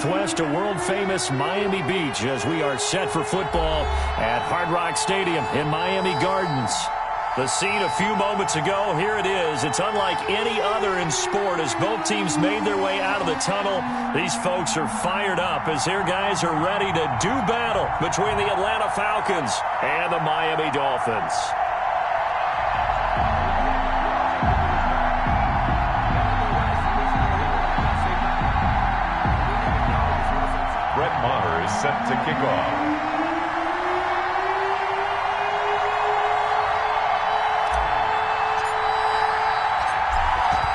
Northwest to world-famous Miami Beach as we are set for football at Hard Rock Stadium in Miami Gardens. The scene a few moments ago, here it is. It's unlike any other in sport as both teams made their way out of the tunnel. These folks are fired up as their guys are ready to do battle between the Atlanta Falcons and the Miami Dolphins. Is set to kick off.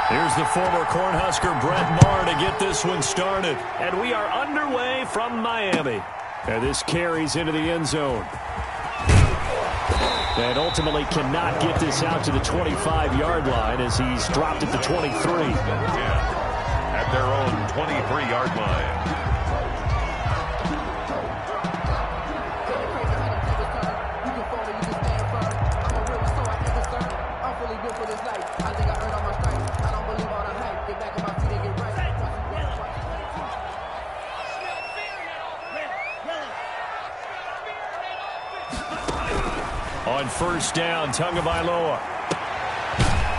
Here's the former Cornhusker Brett Maher to get this one started. And we are underway from Miami. And this carries into the end zone. And ultimately cannot get this out to the 25-yard line as he's dropped at the 23. At their own 23-yard line. On first down, Tagovailoa.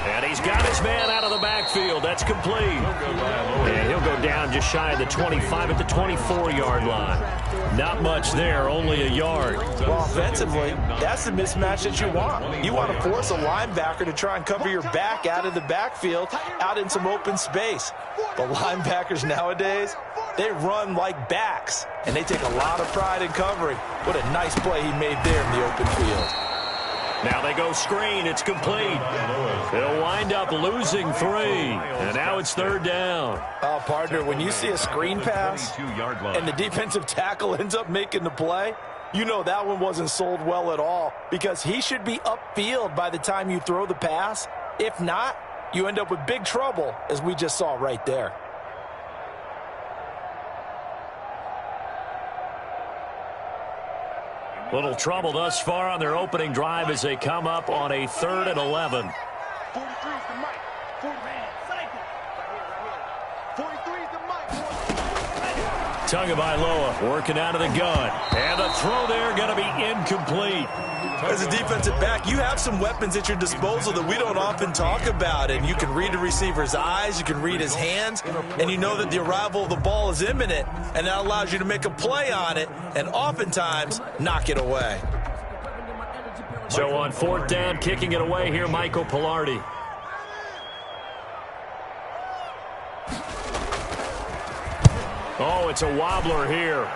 And he's got his man out of the backfield. That's complete. And he'll go down just shy of the 25 at the 24-yard line. Not much there, only a yard. Well, offensively, that's the mismatch that you want. You want to force a linebacker to try and cover your back out of the backfield, out in some open space. The linebackers nowadays, they run like backs, and they take a lot of pride in covering. What a nice play he made there in the open field. Now they go screen. It's complete. They'll wind up losing 3. And now it's third down. Oh, partner, when you see a screen pass and the defensive tackle ends up making the play, you know that one wasn't sold well at all because he should be upfield by the time you throw the pass. If not, you end up with big trouble, as we just saw right there. Little trouble thus far on their opening drive as they come up on a 3rd and 11. 43 is the mic. 40 man. Cycle. Right here. 43 is the mic. Tagovailoa working out of the gun. And the throw there going to be incomplete. As a defensive back, you have some weapons at your disposal that we don't often talk about. And you can read the receiver's eyes, you can read his hands, and you know that the arrival of the ball is imminent. And that allows you to make a play on it and oftentimes knock it away. So on 4th down, kicking it away here, Michael Pilardi. Oh, it's a wobbler here.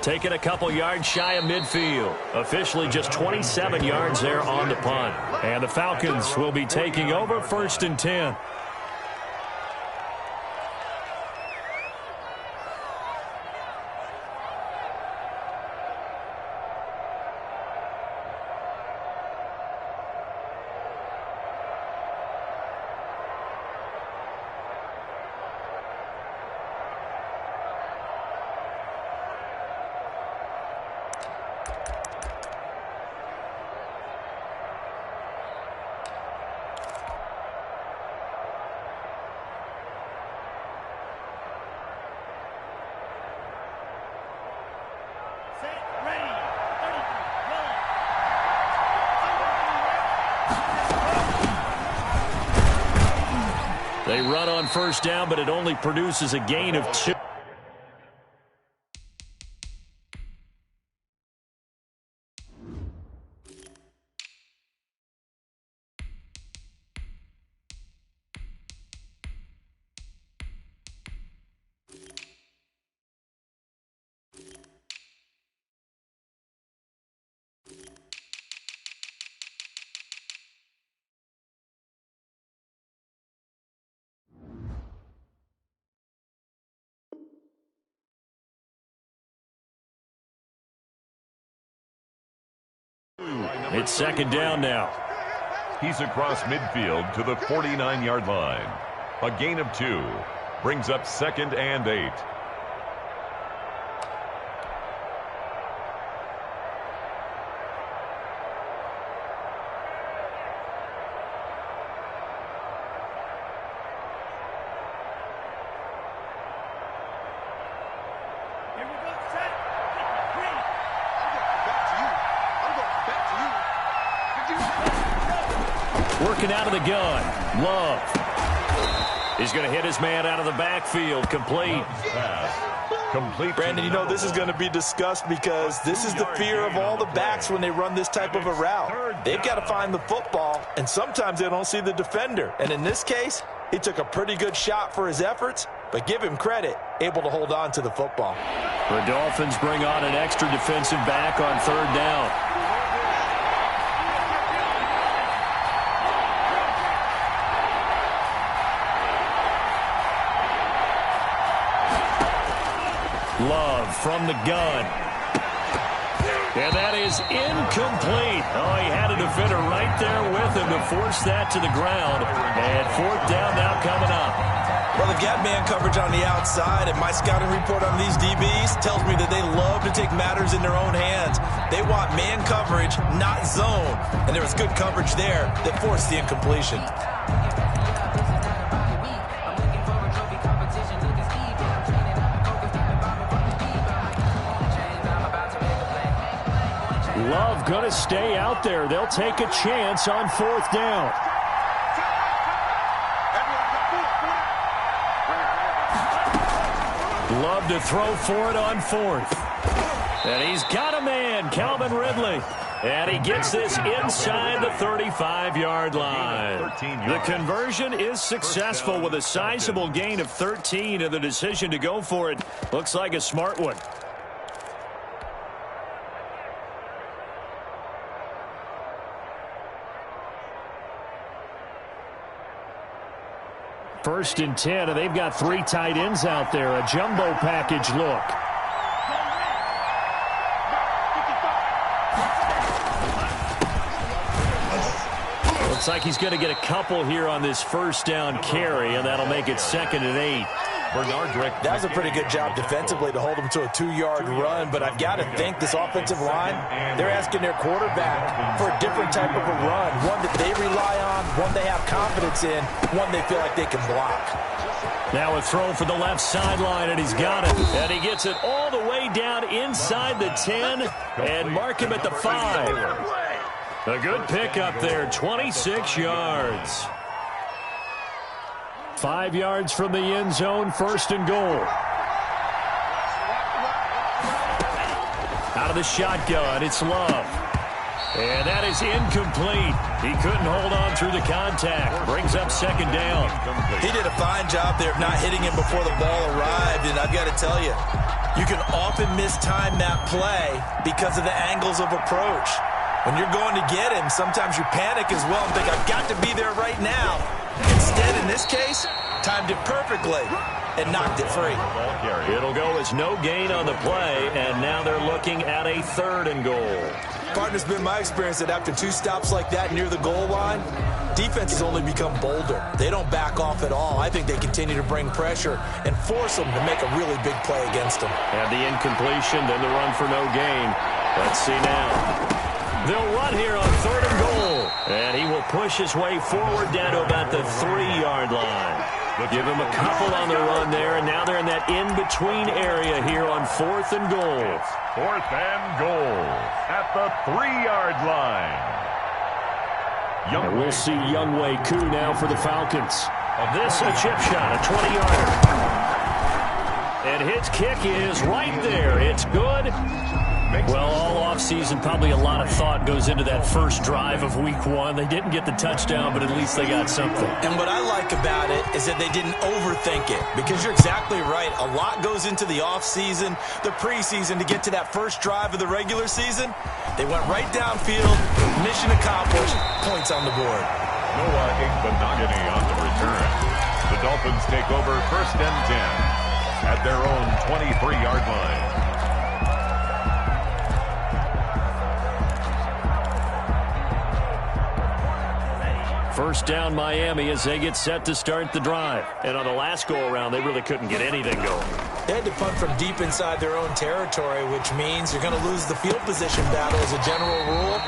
Taking a couple yards shy of midfield. Officially just 27 yards there on the punt. And the Falcons will be taking over 1st and 10. They run on first down, but it only produces a gain of 2. It's 2nd down now. He's across midfield to the 49-yard line. A gain of 2 brings up 2nd and 8. working out of the gun. Love. He's going to hit his man out of the backfield. Complete. Complete. Brandon, you know this is going to be discussed because this is the fear of all the backs when they run this type of a route. They've got to find the football, and sometimes they don't see the defender. And in this case, he took a pretty good shot for his efforts, but give him credit, able to hold on to the football. The Dolphins bring on an extra defensive back on 3rd down. Love from the gun. And that is incomplete. Oh, he had a defender right there with him to force that to the ground. And 4th down now coming up. Well, they've got man coverage on the outside, and my scouting report on these DBs tells me that they love to take matters in their own hands. They want man coverage, not zone. And there was good coverage there that forced the incompletion. Love going to stay out there. They'll take a chance on 4th down. Love to throw for it on 4th. And he's got a man, Calvin Ridley. And he gets this inside the 35-yard line. The conversion is successful with a sizable gain of 13, and the decision to go for it looks like a smart one. First and 10, and they've got 3 tight ends out there. A jumbo package look. Looks like he's going to get a couple here on this 1st down carry, and that'll make it 2nd and 8. That was a pretty good job defensively to hold him to a 2-yard run, but I've got to think this offensive line, they're asking their quarterback for a different type of a run, one that they rely on, one they have confidence in, one they feel like they can block. Now a throw for the left sideline, and he's got it. And he gets it all the way down inside the 10 and mark him at the 5. A good pickup there, 26 yards. 5 yards from the end zone, 1st and goal. Out of the shotgun, it's Love. And that is incomplete. He couldn't hold on through the contact. Brings up 2nd down. He did a fine job there of not hitting him before the ball arrived, and I've got to tell you, you can often mistime that play because of the angles of approach. When you're going to get him, sometimes you panic as well and think, I've got to be there right now. Instead, in this case, timed it perfectly and knocked it free. It'll go as no gain on the play, and now they're looking at a 3rd and goal. Partner, it's been my experience that after 2 stops like that near the goal line, defenses only become bolder. They don't back off at all. I think they continue to bring pressure and force them to make a really big play against them. Have the incompletion, then the run for no gain. Let's see now. They'll run here on 3rd and goal. And he will push his way forward down to about the 3-yard line. Give him a couple on the run there, and now they're in that in-between area here on 4th and goal. 4th and goal at the 3-yard line. And we'll see Younghoe Koo now for the Falcons. This a chip shot, a 20-yarder. And his kick is right there. It's good. Well, all offseason, probably a lot of thought goes into that first drive of week 1. They didn't get the touchdown, but at least they got something. And what I like about it is that they didn't overthink it, because you're exactly right. A lot goes into the offseason, the preseason, to get to that first drive of the regular season. They went right downfield, mission accomplished, points on the board. Noah Igbenogany on the return. The Dolphins take over 1st and 10 at their own 23-yard line. First down Miami as they get set to start the drive. And on the last go-around, they really couldn't get anything going. They had to punt from deep inside their own territory, which means you're going to lose the field position battle as a general rule.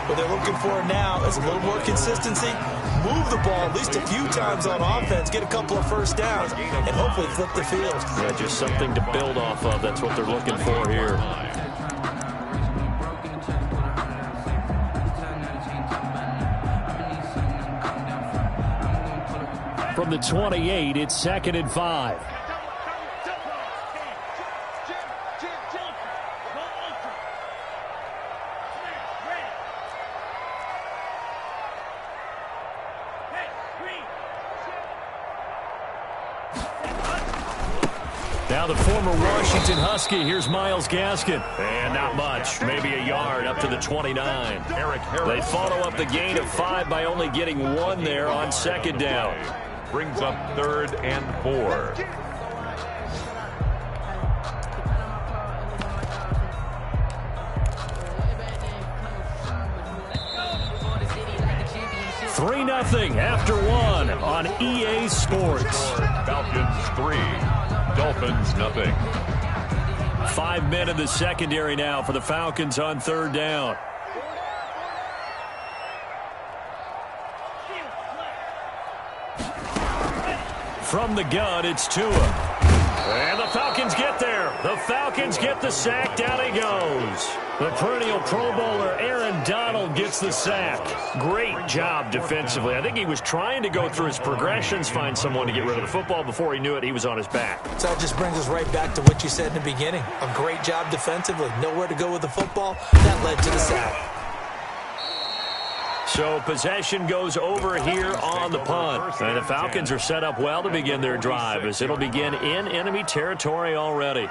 What they're looking for now is a little more consistency, move the ball at least a few times on offense, get a couple of first downs, and hopefully flip the field. Yeah, just something to build off of. That's what they're looking for here. from the 28. It's 2nd and 5. Now the former Washington Husky. Here's Myles Gaskin. And not much. Maybe a yard up to the 29. They follow up the gain of 5 by only getting 1 there on 2nd down. Brings up 3rd and 4. Three 0 after 1 on EA Sports. Falcons 3, Dolphins 0. 5 men in the secondary now for the Falcons on 3rd down. From the gun, it's Tua. And the Falcons get there. The Falcons get the sack. Down he goes. The perennial Pro Bowler Aaron Donald gets the sack. Great job defensively. I think he was trying to go through his progressions, find someone to get rid of the football. Before he knew it, he was on his back. So that just brings us right back to what you said in the beginning. A great job defensively. Nowhere to go with the football. That led to the sack. So possession goes over here on the punt. And the Falcons are set up well to begin their drive as it'll begin in enemy territory already.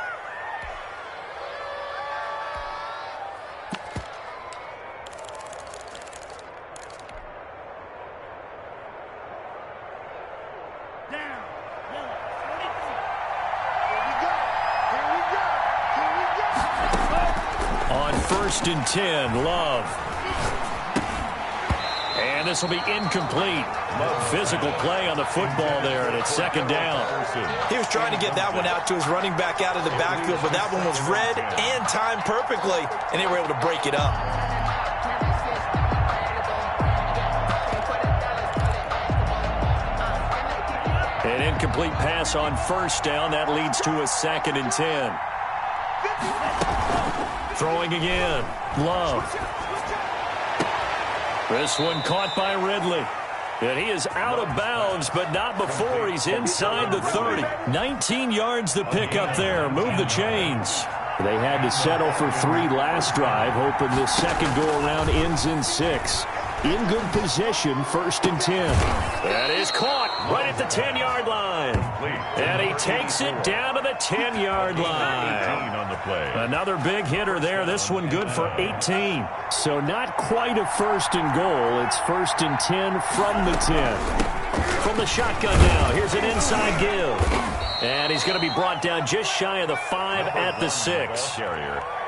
On 1st and 10, Love. And this will be incomplete. Physical play on the football there, and it's 2nd down. He was trying to get that one out to his running back out of the backfield, but that one was read and timed perfectly, and they were able to break it up. An incomplete pass on 1st down. That leads to a 2nd and 10. Throwing again. Love. This one caught by Ridley. And he is out of bounds, but not before he's inside the 30. 19 yards to pick up there. Move the chains. They had to settle for 3 last drive, hoping this second go-around ends in 6. In good position, 1st and 10. That is caught right at the 10-yard line. And he takes it down to the 10-yard line. On the play. Another big hitter there. This one good for 18. So not quite a 1st and goal. It's 1st and 10 from the 10. From the shotgun now, here's an inside give. And he's going to be brought down just shy of the 5 at the 6.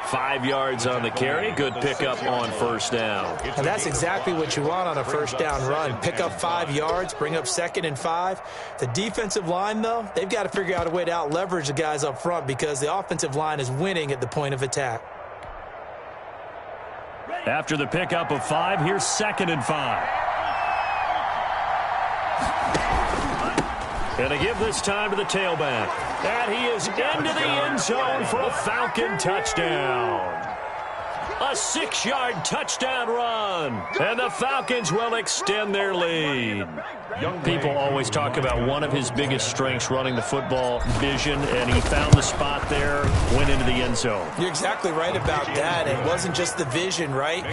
5 yards on the carry. Good pickup on 1st down. And that's exactly what you want on a 1st down run. Pick up 5 yards, bring up 2nd and 5. The defensive line, though, they've got to figure out a way to out-leverage the guys up front because the offensive line is winning at the point of attack. After the pickup of 5, here's 2nd and 5. And they give this time to the tailback. And he is into the end zone for a Falcon touchdown. A 6-yard touchdown run. And the Falcons will extend their lead. People always talk about one of his biggest strengths, running the football, vision, and he found the spot there, went into the end zone. You're exactly right about that. It wasn't just the vision, right?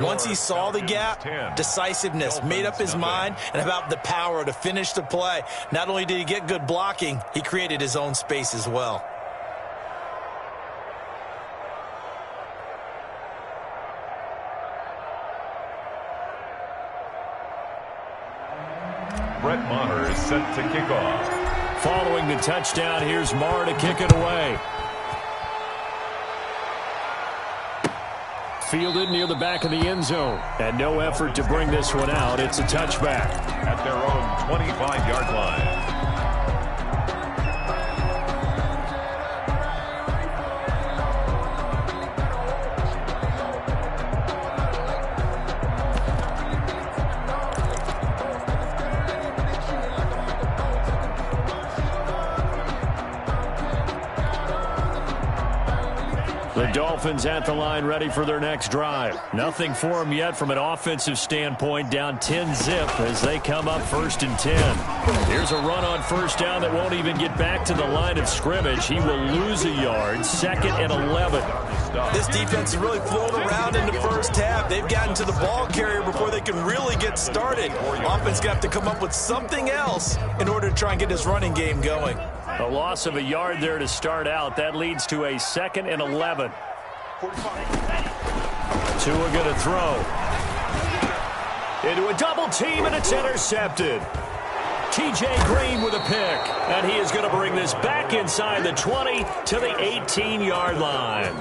Once he saw the gap, decisiveness, made up his mind, and about the power to finish the play. Not only did he get good blocking, he created his own space as well. Brett Maher is set to kick off. Following the touchdown, here's Maher to kick it away. Fielded near the back of the end zone. And no effort to bring this one out. It's a touchback. At their own 25-yard line. The Dolphins at the line ready for their next drive. Nothing for them yet from an offensive standpoint. Down 10-zip as they come up 1st and 10. Here's a run on 1st down that won't even get back to the line of scrimmage. He will lose a yard. 2nd and 11. This defense is really flown around in the first half. They've gotten to the ball carrier before they can really get started. Offense got to come up with something else in order to try and get this running game going. A loss of a yard there to start out. That leads to a 2nd and 11. Tua going to throw. Into a double team, and it's intercepted. T.J. Green with a pick. And he is going to bring this back inside the 20 to the 18-yard line.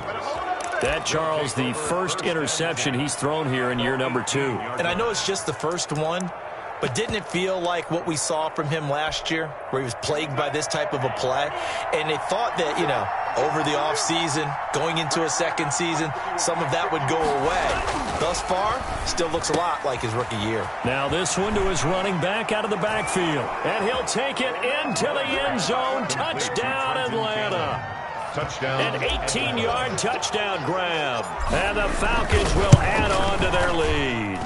That, Charles, the first interception he's thrown here in year number 2. And I know it's just the first one, but didn't it feel like what we saw from him last year, where he was plagued by this type of a play? And they thought that, you know, over the offseason, going into a second season, some of that would go away. Thus far, still looks a lot like his rookie year. Now this one to his running back out of the backfield. And he'll take it into the end zone. Touchdown, Atlanta. Touchdown. An 18-yard touchdown grab. And the Falcons will add on to their lead.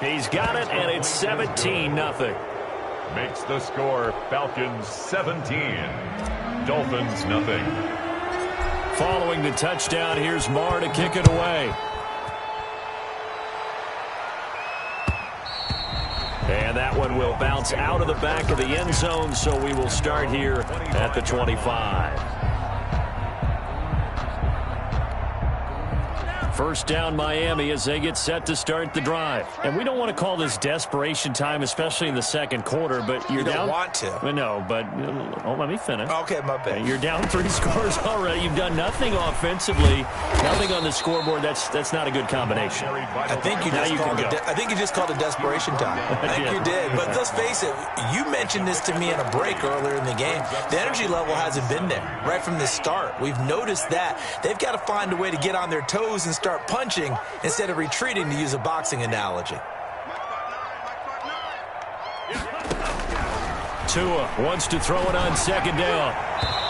He's got it, and it's 17-0. Makes the score Falcons 17. Dolphins nothing. Following the touchdown, here's Marr to kick it away. And that one will bounce out of the back of the end zone, so we will start here at the 25. First down, Miami, as they get set to start the drive. And we don't want to call this desperation time, especially in the second quarter, but you're down. You don't want to. No, but let me finish. Okay, my bad. You're down 3 scores already. You've done nothing offensively, nothing on the scoreboard. That's not a good combination. I think you just called it desperation time. I think you did. But let's face it, you mentioned this to me in a break earlier in the game. The energy level hasn't been there right from the start. We've noticed that. They've got to find a way to get on their toes and start punching instead of retreating, to use a boxing analogy. Tua wants to throw it on second down.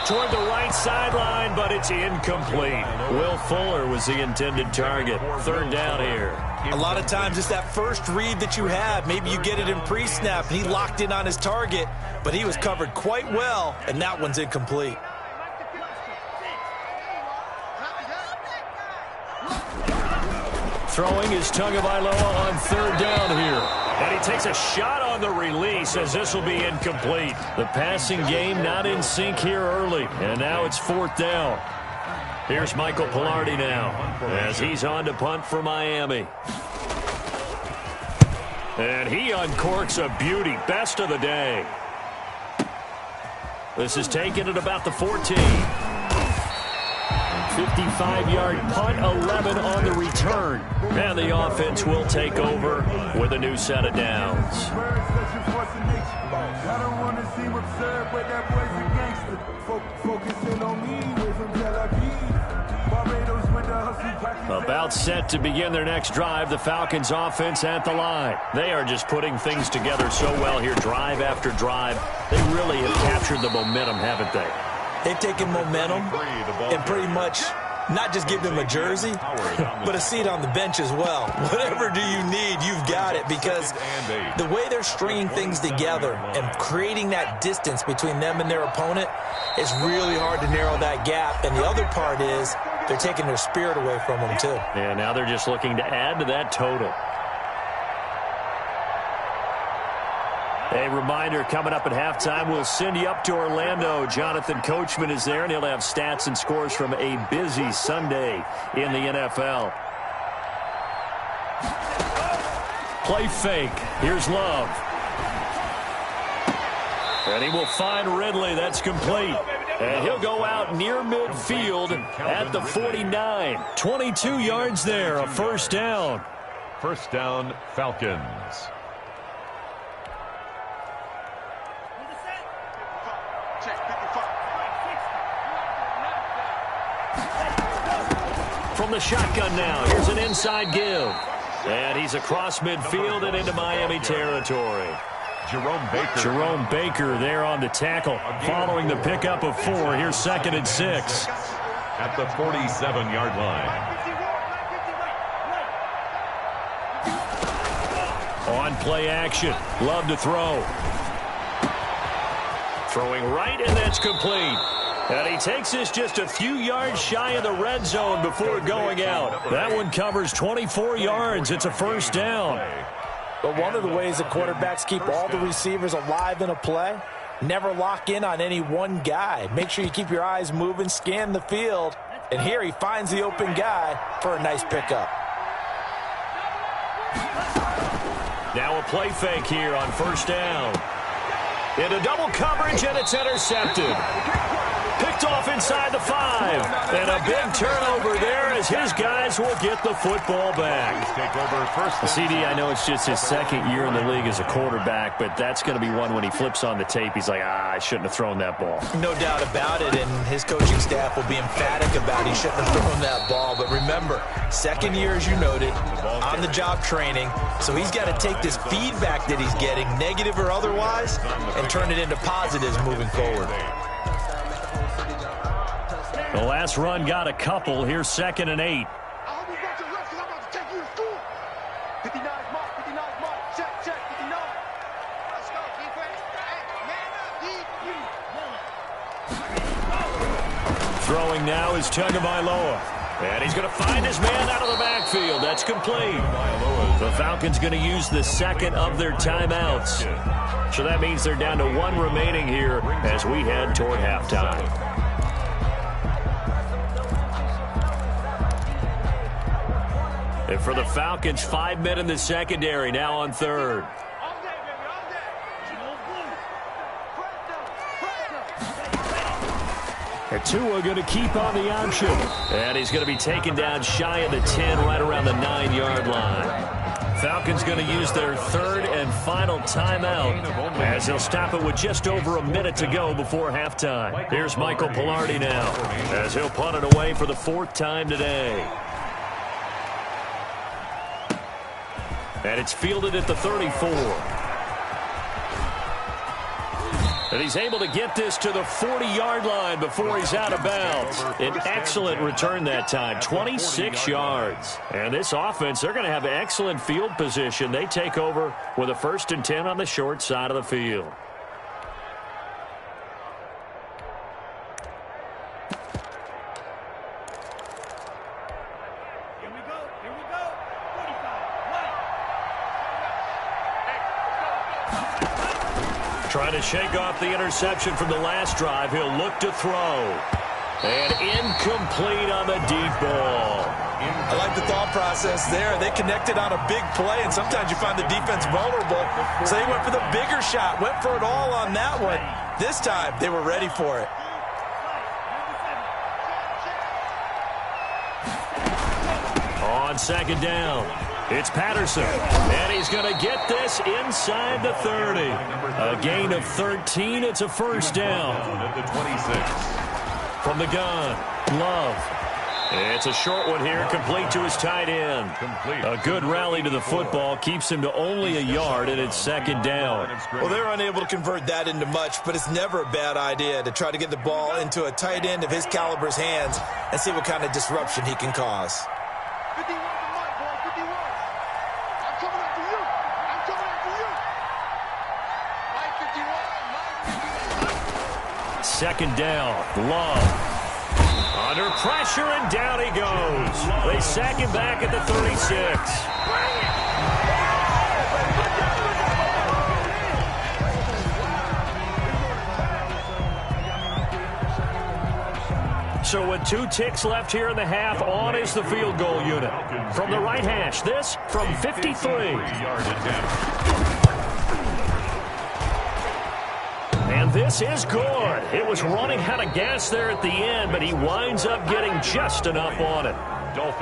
Toward the right sideline, but it's incomplete. Will Fuller was the intended target. Third down here. A lot of times it's that first read that you have. Maybe you get it in pre-snap, and he locked in on his target, but he was covered quite well, and that one's incomplete. Throwing is Tagovailoa on third down here. And he takes a shot on the release as this will be incomplete. The passing game not in sync here early. And now it's fourth down. Here's Michael Pilardi now as he's on to punt for Miami. And he uncorks a beauty. Best of the day. This is taken at about the 14. 55-yard punt, 11 on the return. And the offense will take over with a new set of downs. About set to begin their next drive, the Falcons offense at the line. They are just putting things together so well here, drive after drive. They really have captured the momentum, haven't they? They've taken momentum and pretty much not just give them a jersey, but a seat on the bench as well. Whatever do you need, you've got it, because the way they're stringing things together and creating that distance between them and their opponent, it's really hard to narrow that gap. And the other part is they're taking their spirit away from them, too. Yeah, now they're just looking to add to that total. A reminder, coming up at halftime, we'll send you up to Orlando. Jonathan Coachman is there, and he'll have stats and scores from a busy Sunday in the NFL. Play fake. Here's Love. And he will find Ridley. That's complete. And he'll go out near midfield at the 49. 22 yards there, a first down. First down, Falcons. From the shotgun now, here's an inside give. And he's across midfield and into Miami territory. Jerome Baker there on the tackle. Following the pickup of 4, here's 2nd and 6. at the 47-yard line. On play action. Love to throw. Throwing right, and that's complete. And he takes this just a few yards shy of the red zone before going out. That one covers 24 yards. It's a first down. But one of the ways the quarterbacks keep all the receivers alive in a play, never lock in on any one guy. Make sure you keep your eyes moving, scan the field. And here he finds the open guy for a nice pickup. Now a play fake here on first down. Into double coverage, and it's intercepted. Picked off inside the 5. And a big turnover there as his guys will get the football back. CD, I know it's just his second year in the league as a quarterback, but that's going to be one when he flips on the tape. He's like, I shouldn't have thrown that ball. No doubt about it, and his coaching staff will be emphatic about he shouldn't have thrown that ball. But remember, second year, as you noted, on-the-job training, so he's got to take this feedback that he's getting, negative or otherwise, and turn it into positives moving forward. The last run got a couple. Here's 2nd and 8. I hope you brought your left because I'm about to take you to school. 59 mark, 59 mark. Check, 59. Let's go, defense. Man up, Throwing now is Tagovailoa. And he's going to find his man out of the backfield. That's complete. The Falcons going to use the second of their timeouts. So that means they're down to 1 remaining here as we head toward halftime. And for the Falcons, 5 men in the secondary, now on third. all day, baby, all day. And Tua going to keep on the option. And he's going to be taken down shy of the 10, right around the 9-yard line. Falcons going to use their third and final timeout as they'll stop it with just over a minute to go before halftime. Here's Michael Pilardi now as he'll punt it away for the 4th time today. And it's fielded at the 34. And he's able to get this to the 40-yard line before he's out of bounds. An excellent return that time, 26 yards. And this offense, they're going to have excellent field position. They take over with a 1st and 10 on the short side of the field. Trying to shake off the interception from the last drive. He'll look to throw. And incomplete on the deep ball. I like the thought process there. They connected on a big play, and sometimes you find the defense vulnerable. So they went for the bigger shot, went for it all on that one. This time, they were ready for it. On 2nd down, it's Patterson, and he's going to get this inside the 30. A gain of 13. It's a first down. At the 26. From the gun, Love. It's a short one here, complete to his tight end. A good rally to the football, keeps him to only a yard, and it's 2nd down. Well, they're unable to convert that into much, but it's never a bad idea to try to get the ball into a tight end of his caliber's hands and see what kind of disruption he can cause. 51 to Mike, boy, 51. I'm coming after you. I'm coming after you. Mike 51, Mike 51. 2nd down, Love. Under pressure, and down he goes. They sack him back at the 36. So with 2 ticks left here in the half, on is the field goal unit. From the right hash, this from 53. And this is good. It was running out of gas there at the end, but he winds up getting just enough on it.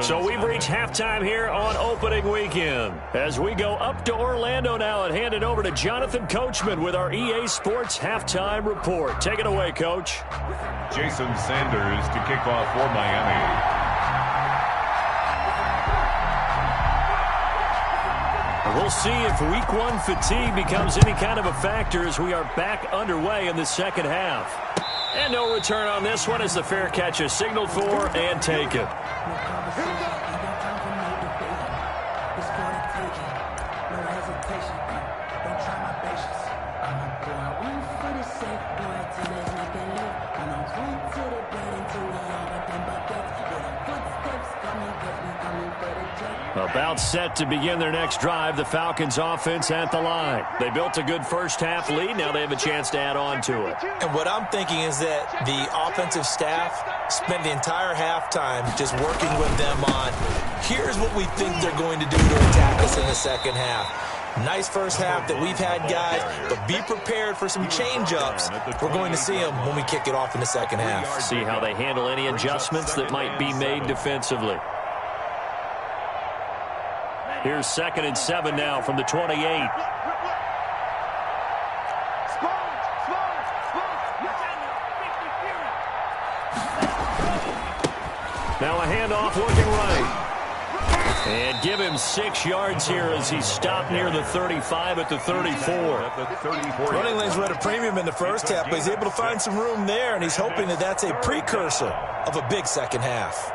So we've reached halftime here on opening weekend. As we go up to Orlando now and hand it over to Jonathan Coachman with our EA Sports Halftime Report. Take it away, Coach. Jason Sanders to kick off for Miami. We'll see if week 1 fatigue becomes any kind of a factor as we are back underway in the second half. And no return on this one as the fair catch is signaled for and taken. About set to begin their next drive, the Falcons offense at the line. They built a good first half lead. Now they have a chance to add on to it. And what I'm thinking is that the offensive staff spent the entire halftime just working with them on, here's what we think they're going to do to attack us in the second half. Nice first half that we've had, guys, but be prepared for some change-ups. We're going to see them when we kick it off in the second half. See how they handle any adjustments that might be made defensively. Here's 2nd and 7 now from the 28. Now a handoff looking right. And give him 6 yards here as he stopped near the 35 at the 34. Running lanes were at a premium in the first half, but he's able to find some room there, and he's hoping that that's a precursor of a big second half.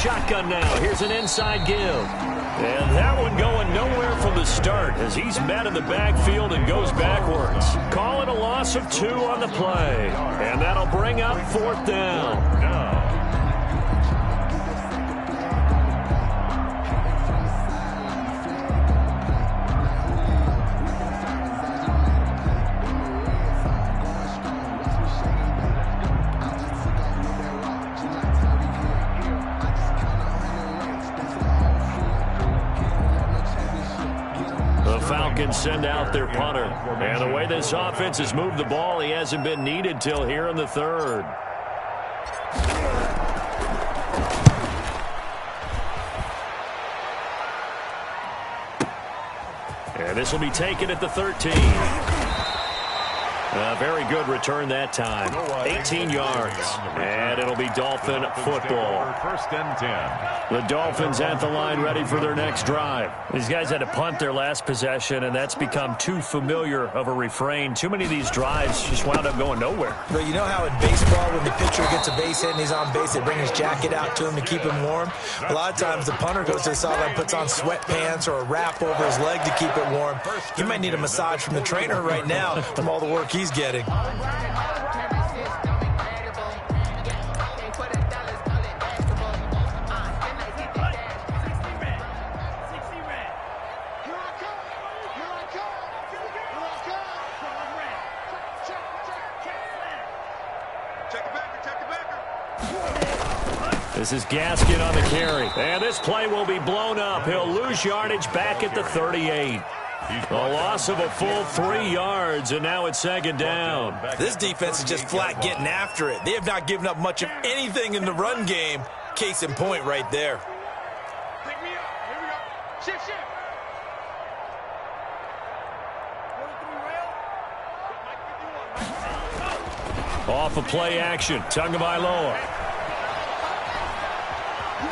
Shotgun now. Here's an inside give. And that one going nowhere from the start as he's met in the backfield and goes backwards. Call it a loss of 2 on the play. And that'll bring up 4th down. Falcons send out their punter. And the way this offense has moved the ball, he hasn't been needed till here in the 3rd. And this will be taken at the 13. A very good return that time. 18 yards. And it'll be Dolphin football. 1st and 10. The Dolphins at the line ready for their next drive. These guys had to punt their last possession, and that's become too familiar of a refrain. Too many of these drives just wound up going nowhere. But you know how in baseball, when the pitcher gets a base hit and he's on base, they bring his jacket out to him to keep him warm? A lot of times the punter goes to the sideline, puts on sweatpants or a wrap over his leg to keep it warm. He might need a massage from the trainer right now from all the work he's getting. This is Gaskin on the carry. And this play will be blown up. He'll lose yardage back at the 38. A loss of a full 3 yards, and now it's 2nd down. This defense is just flat getting after it. They have not given up much of anything in the run game. Case in point right there. Pick me up. Here we go. Shift. Off of play action. Tagovailoa.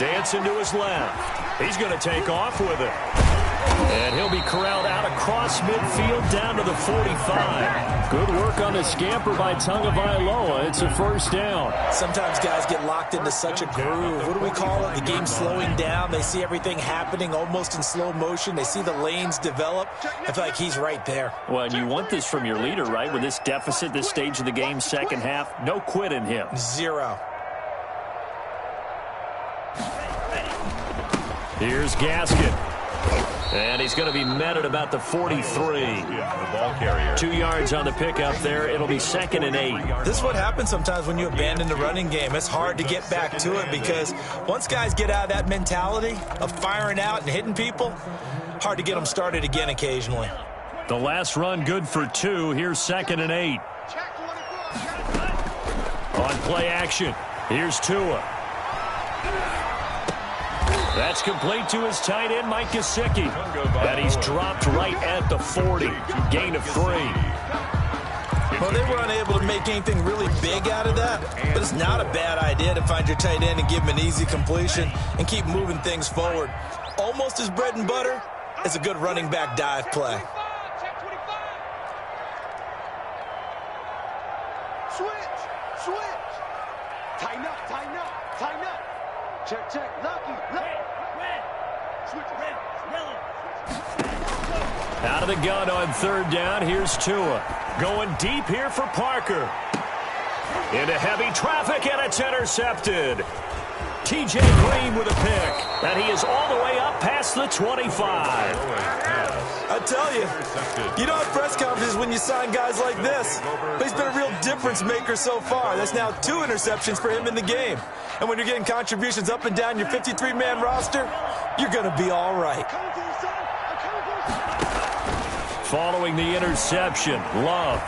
Dancing to his left. He's going to take off with it. And he'll be corralled out across midfield down to the 45. Good work on the scamper by Tagovailoa. It's a 1st down. Sometimes guys get locked into such a groove. What do we call it? The game's slowing down. They see everything happening almost in slow motion. They see the lanes develop. I feel like he's right there. Well, and you want this from your leader, right? With this deficit, this stage of the game, second half, no quit in him. 0. Here's Gaskin. And he's going to be met at about the 43. The ball carrier. 2 yards on the pickup there. It'll be 2nd and 8. This is what happens sometimes when you abandon the running game. It's hard to get back to it because once guys get out of that mentality of firing out and hitting people, hard to get them started again occasionally. The last run good for 2. Here's 2nd and 8. On play action, here's Tua. That's complete to his tight end, Mike Gesicki. And he's dropped right at the 40. Gain of 3. Well, they were unable to make anything really big out of that, but it's not a bad idea to find your tight end and give him an easy completion and keep moving things forward. Almost as bread and butter as a good running back dive play. Switch. Tighten up. Check. Lucky. Red. Switch. Red. Yellow. Out of the gun on third down. Here's Tua. Going deep here for Parker. Into heavy traffic, and it's intercepted. TJ Green with a pick. And he is all the way up past the 25. I tell you, you don't have press conferences when you sign guys like this. But he's been a real difference maker so far. That's now 2 interceptions for him in the game. And when you're getting contributions up and down your 53-man roster, you're going to be all right. Following the interception, Love.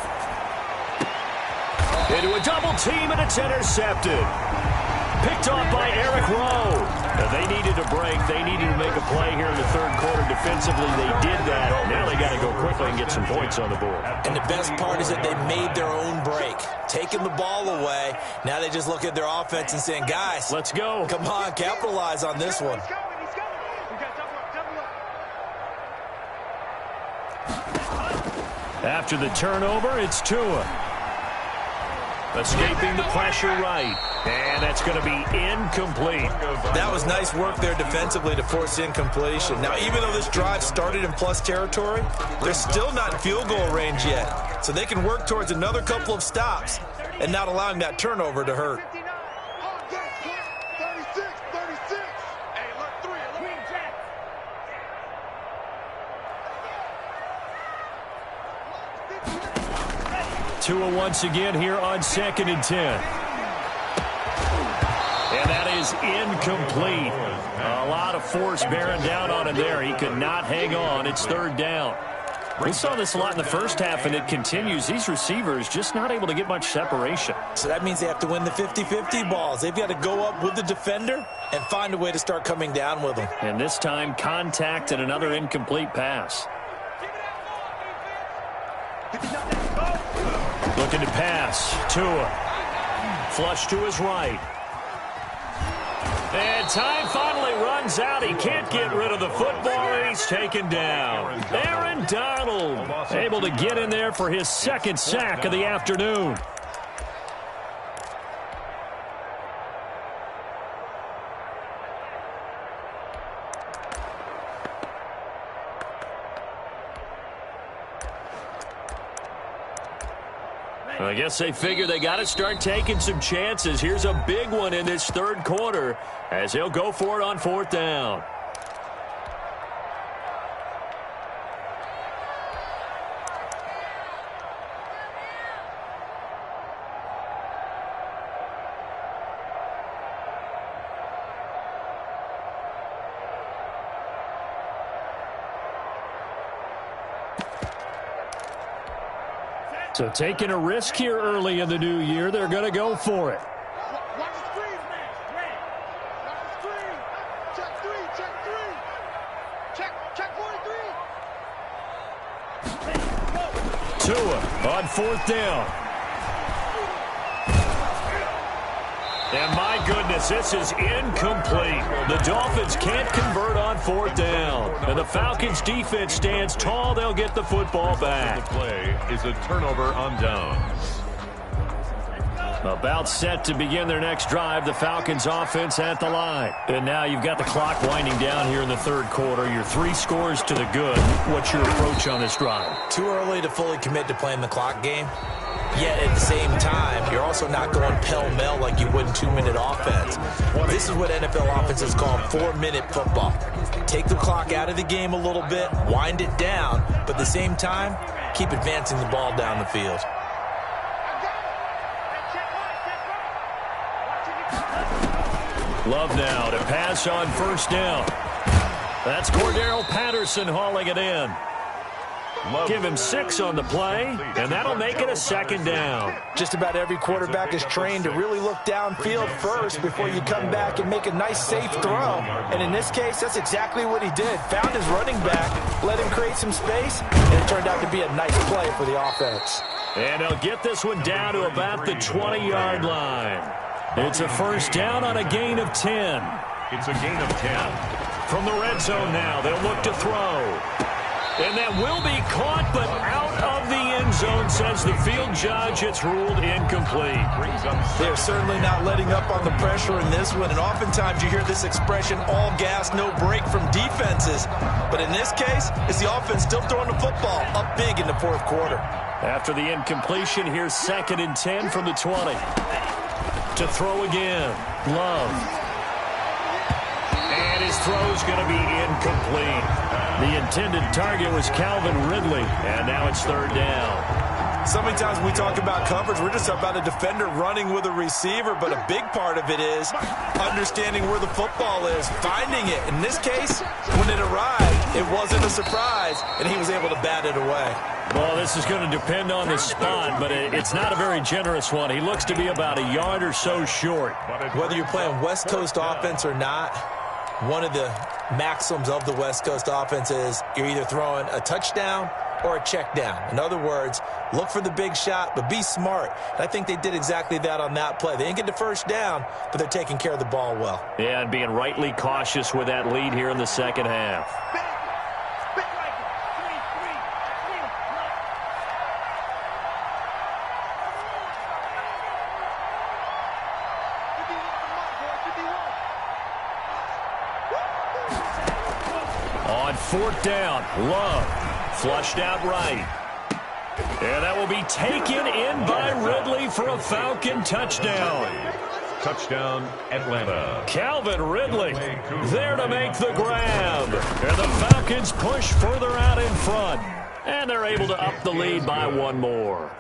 Into a double team, and it's intercepted. Picked off by Eric Rowe. Now, they needed a break. They needed to make a play here in the third quarter. Defensively, they did that. Now they got to go quickly and get some points on the board. And the best part is that they made their own break. Taking the ball away. Now they just look at their offense and saying, guys, let's go. Come on, capitalize on this one. He's going. We got double up. After the turnover, it's Tua. Escaping the pressure right. And that's going to be incomplete. That was nice work there defensively to force incompletion. Now, even though this drive started in plus territory, they're still not in field goal range yet. So they can work towards another couple of stops and not allowing that turnover to hurt. 36. Hey, look, 3. Green Jack. Tua once again here on 2nd and 10. And that is incomplete. A lot of force bearing down on him there. He could not hang on. It's 3rd down. We saw this a lot in the first half, and it continues. These receivers just not able to get much separation. So that means they have to win the 50-50 balls. They've got to go up with the defender and find a way to start coming down with them. And this time, contact and another incomplete pass. Looking to pass. Tua. Flush to his right. And time finally runs out. He can't get rid of the football, and he's taken down. Aaron Donald able to get in there for his 2nd sack of the afternoon. I guess they figure they got to start taking some chances. Here's a big one in this third quarter as he'll go for it on 4th down. So taking a risk here early in the new year, they're going to go for it. Watch the screen, man. Watch the screen. Check 3. Check 43. Tua on 4th down. And my goodness, this is incomplete. The Dolphins can't convert on 4th down. And the Falcons defense stands tall. They'll get the football back. The play is a turnover on downs. About set to begin their next drive, the Falcons offense at the line. And now you've got the clock winding down here in the third quarter. Your 3 scores to the good. What's your approach on this drive? Too early to fully commit to playing the clock game. Yet at the same time, you're also not going pell-mell like you would in 2-minute offense. This is what NFL offenses call 4-minute football. Take the clock out of the game a little bit, wind it down, but at the same time, keep advancing the ball down the field. Love now to pass on 1st down. That's Cordero Patterson hauling it in. Give him 6 on the play, and that'll make it a second down. Just about every quarterback is trained to really look downfield first before you come back and make a nice, safe throw. And in this case, that's exactly what he did. Found his running back, let him create some space, and it turned out to be a nice play for the offense. And they'll get this one down to about the 20-yard line. It's a first down on a gain of 10. It's a gain of 10. From the red zone now, they'll look to throw. And that will be caught, but out of the end zone, says the field judge. It's ruled incomplete. They're certainly not letting up on the pressure in this one, and oftentimes you hear this expression, all gas, no break from defenses. But in this case, it's the offense still throwing the football up big in the fourth quarter. After the incompletion, here's 2nd and 10 from the 20. To throw again, Love. And his throw's going to be incomplete. The intended target was Calvin Ridley, and now it's 3rd down. So many times when we talk about coverage, we're just about a defender running with a receiver, but a big part of it is understanding where the football is, finding it. In this case, when it arrived, it wasn't a surprise, and he was able to bat it away. Well, this is going to depend on the spot, but it's not a very generous one. He looks to be about a yard or so short. Whether you're playing West Coast offense or not, one of the maxims of the West Coast offense is you're either throwing a touchdown or a check down. In other words, look for the big shot, but be smart. And I think they did exactly that on that play. They didn't get the first down, but they're taking care of the ball well. Yeah, and being rightly cautious with that lead here in the second half. On 4th down, Love flushed out right. And that will be taken in by Ridley for a Falcon touchdown. Touchdown, Atlanta. Calvin Ridley there to make the grab. And the Falcons push further out in front. And they're able to up the lead by 1 more.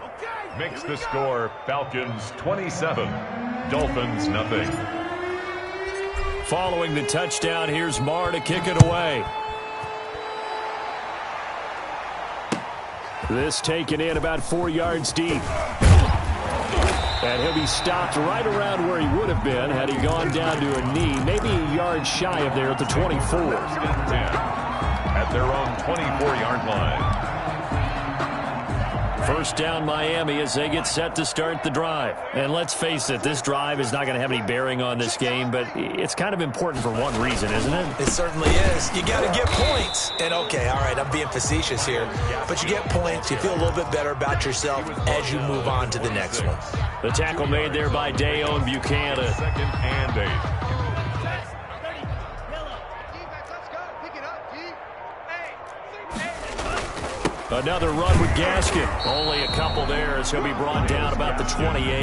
Makes the score Falcons 27, Dolphins nothing. Following the touchdown, here's Marr to kick it away. This taken in about 4 yards deep. And he'll be stopped right around where he would have been had he gone down to a knee, maybe a yard shy of there at the 24. At their own 24-yard line. First down Miami as they get set to start the drive. And let's face it, this drive is not going to have any bearing on this game, but it's kind of important for one reason, isn't it? It certainly is. You got to get points. And okay, all right, I'm being facetious here, but you get points, you feel a little bit better about yourself as you move on to the next one. The tackle made there by Dayon Buchanan. 2nd and 8. Another run with Gaskin. Only a couple there as he'll be brought down about the 28.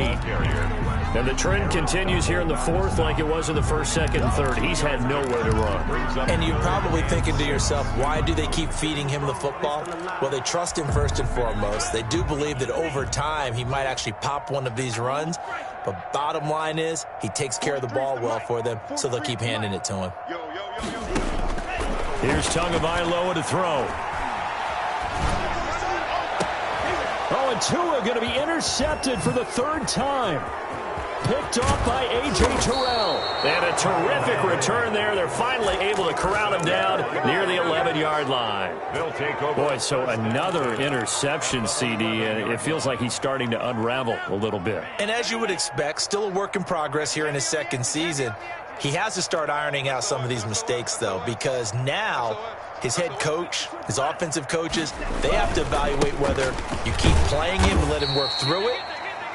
And the trend continues here in the 4th like it was in the 1st, 2nd, and 3rd. He's had nowhere to run. And you're probably thinking to yourself, why do they keep feeding him the football? Well, they trust him first and foremost. They do believe that over time he might actually pop one of these runs. But bottom line is he takes care of the ball well for them, so they'll keep handing it to him. Here's Tagovailoa to throw. Oh, and Tua going to be intercepted for the 3rd time. Picked off by A.J. Terrell. And a terrific return there. They're finally able to corral him down near the 11-yard line. They'll take over. Boy, so another interception, CD, and it feels like he's starting to unravel a little bit. And as you would expect, still a work in progress here in his 2nd season. He has to start ironing out some of these mistakes, though, because now his head coach, his offensive coaches, they have to evaluate whether you keep playing him and let him work through it,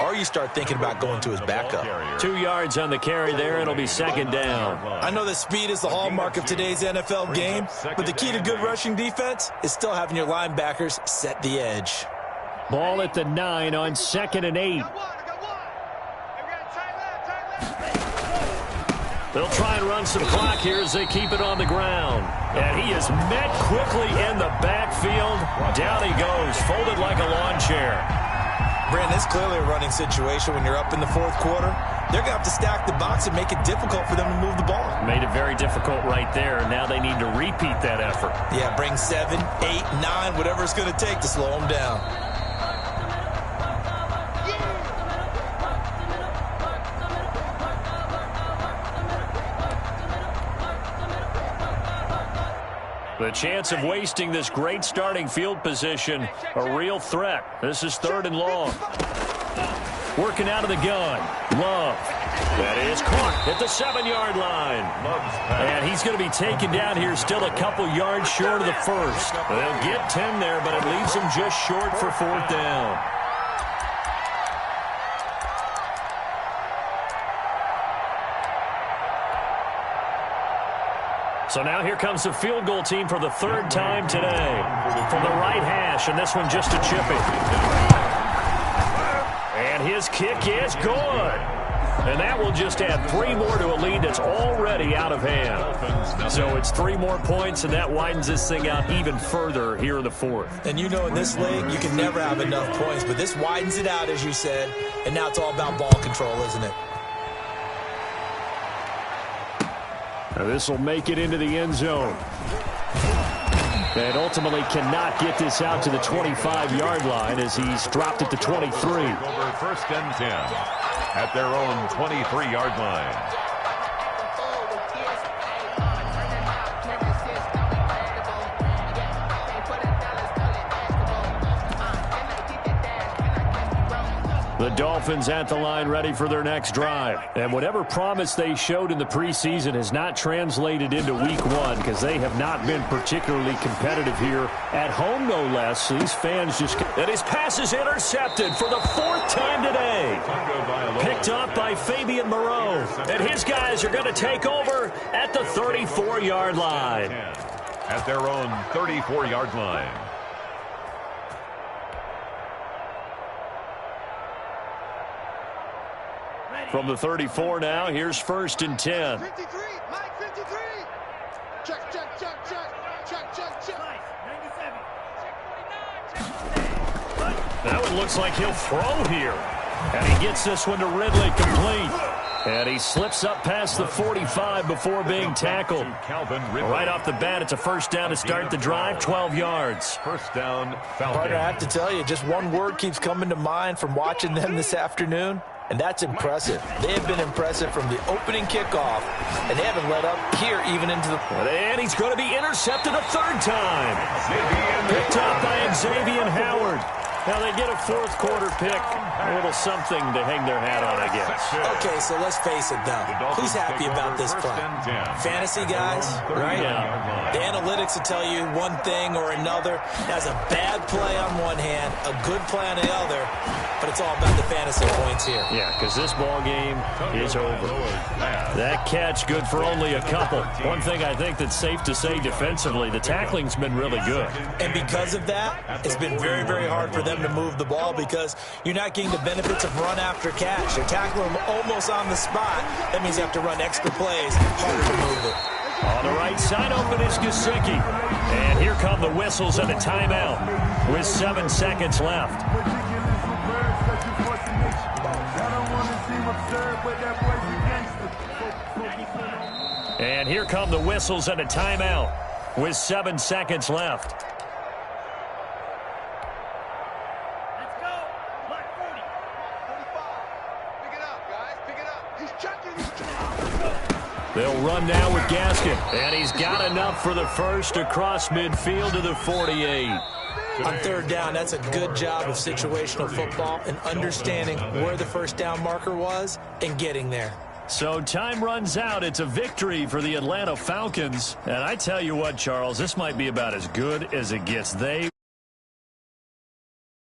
or you start thinking about going to his backup. 2 yards on the carry there. It'll be 2nd down. I know that speed is the hallmark of today's NFL game, but the key to good rushing defense is still having your linebackers set the edge. Ball at the 9 on 2nd and 8. They'll try and run some clock here as they keep it on the ground. And he is met quickly in the backfield. Down he goes, folded like a lawn chair. Brandon, it's clearly a running situation when you're up in the fourth quarter. They're going to have to stack the box and make it difficult for them to move the ball. Made it very difficult right there. Now they need to repeat that effort. Yeah, bring 7, 8, 9, whatever it's going to take to slow them down. The chance of wasting this great starting field position, a real threat. This is 3rd and long. Working out of the gun. Love. That is caught at the 7-yard line. And he's going to be taken down here still a couple yards short of the first. They'll get 10 there, but it leaves them just short for 4th down. So now here comes the field goal team for the 3rd time today. From the right hash, and this one just a chip it. And his kick is good. And that will just add 3 more to a lead that's already out of hand. So it's 3 more points, and that widens this thing out even further here in the 4th. And you know in this league, you can never have enough points, but this widens it out, as you said, and now it's all about ball control, isn't it? Now this will make it into the end zone. And ultimately cannot get this out to the 25-yard line as he's dropped it to 23. Over 1st and 10 at their own 23-yard line. The Dolphins at the line ready for their next drive. And whatever promise they showed in the preseason has not translated into week 1 because they have not been particularly competitive here at home, no less. So these fans just... And his pass is intercepted for the 4th time today. Picked up by Fabian Moreau. And his guys are going to take over at the 34-yard line. At their own 34-yard line. From the 34 now, here's 1st and 10. 53, Mike 53. Check, check, check, check. Check, check, check. 97. That one looks like he'll throw here. And he gets this one to Ridley complete. And he slips up past the 45 before being tackled. Right off the bat, it's a 1st down to start the drive, 12 yards. 1st down, Falcons. Partner, I have to tell you, just one word keeps coming to mind from watching them this afternoon. And that's impressive. They have been impressive from the opening kickoff, and they haven't let up here even into the... And he's going to be intercepted a 3rd time. Picked up by Xavier Howard. Now they get a 4th quarter pick. A little something to hang their hat on, I guess. Okay, so let's face it, though. Who's happy about this play? Fantasy guys, right? Yeah. The analytics will tell you one thing or another. That's a bad play on one hand, a good play on the other, but it's all about the fantasy points here. Yeah, because this ball game is over. That catch good for only a couple. One thing I think that's safe to say defensively, the tackling's been really good. And because of that, it's been very, very hard for them to move the ball because you're not getting the benefits of run after catch. You're tackling them almost on the spot. That means you have to run extra plays, harder to move it. On the right side open is Gesicki. And here come the whistles and a timeout with 7 seconds left. And here come the whistles and a timeout with 7 seconds left. Let's go. Block 40. 45. Pick it up, guys. Pick it up. He's checking. They'll run now with Gaskin. And he's got enough for the first across midfield to the 48. On 3rd down, that's a good job of situational football and understanding where the 1st down marker was and getting there. So time runs out. It's a victory for the Atlanta Falcons. And I tell you what, Charles, this might be about as good as it gets. They